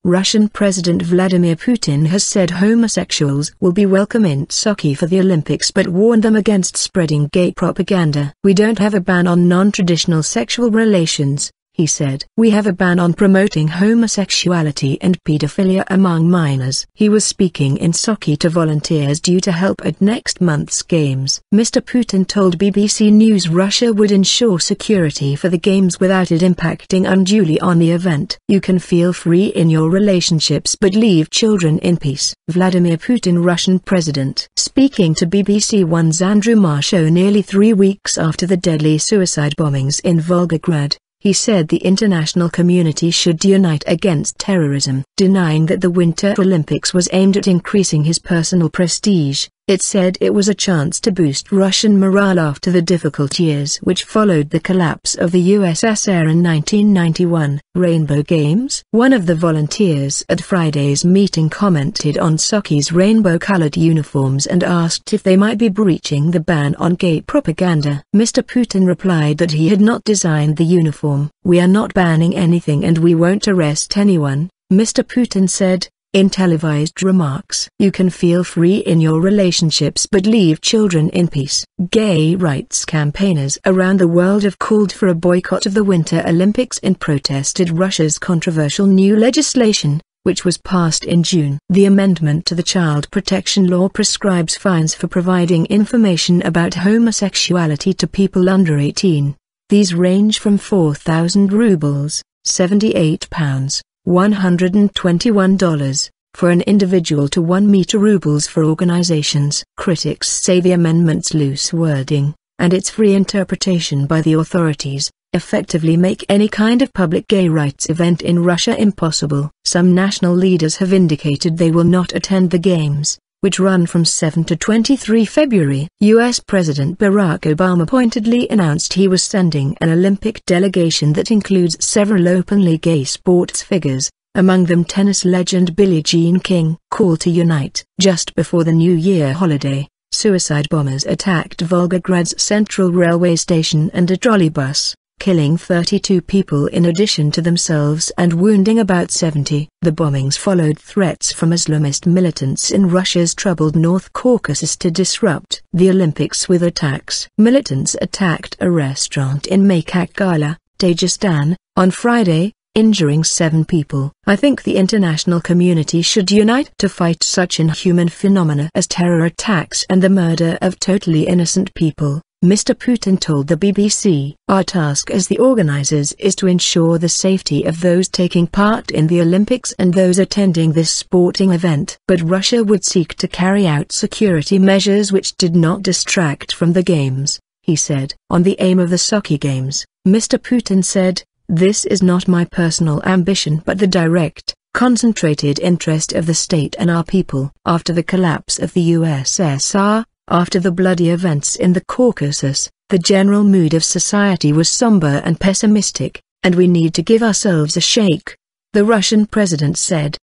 Russian President Vladimir Putin has said homosexuals will be welcome in Sochi for the Olympics but warned them against spreading gay propaganda. "We don't have a ban on non-traditional sexual relations," he said. "We have a ban on promoting homosexuality and pedophilia among minors." He was speaking in Sochi to volunteers due to help at next month's Games. Mr. Putin told BBC News Russia would ensure security for the Games without it impacting unduly on the event. "You can feel free in your relationships but leave children in peace." Vladimir Putin Russian president. Speaking to BBC One's Andrew Marr show nearly 3 weeks after the deadly suicide bombings in Volgograd, he said the international community should unite against terrorism. Denying that the Winter Olympics was aimed at increasing his personal prestige, it said it was a chance to boost Russian morale after the difficult years which followed the collapse of the USSR in 1991. Rainbow Games? One of the volunteers at Friday's meeting commented on Sochi's rainbow-colored uniforms and asked if they might be breaching the ban on gay propaganda. Mr. Putin replied that he had not designed the uniform. "We are not banning anything and we won't arrest anyone," Mr. Putin said in televised remarks. "You can feel free in your relationships but leave children in peace." Gay rights campaigners around the world have called for a boycott of the Winter Olympics in protest at Russia's controversial new legislation, which was passed in June. The amendment to the child protection law prescribes fines for providing information about homosexuality to people under 18. These range from 4,000 rubles, £78, $121, for an individual to 1 meter rubles for organizations. Critics say the amendment's loose wording, and its free interpretation by the authorities, effectively make any kind of public gay rights event in Russia impossible. Some national leaders have indicated they will not attend the Games, which run from 7 to 23 February. U.S. President Barack Obama pointedly announced he was sending an Olympic delegation that includes several openly gay sports figures, among them tennis legend Billie Jean King. Call to unite. Just before the New Year holiday, suicide bombers attacked Volgograd's central railway station and a trolleybus, killing 32 people in addition to themselves and wounding about 70. The bombings followed threats from Islamist militants in Russia's troubled North Caucasus to disrupt the Olympics with attacks. Militants attacked a restaurant in Makhachkala, Dagestan, on Friday, injuring 7 people. "I think the international community should unite to fight such inhuman phenomena as terror attacks and the murder of totally innocent people," Mr. Putin told the BBC. "Our task as the organizers is to ensure the safety of those taking part in the Olympics and those attending this sporting event. But Russia would seek to carry out security measures which did not distract from the Games," he said. On the aim of the Sochi Games, Mr. Putin said, "This is not my personal ambition but the direct, concentrated interest of the state and our people." After the collapse of the USSR, after the bloody events in the Caucasus, the general mood of society was somber and pessimistic, and we need to give ourselves a shake, the Russian president said.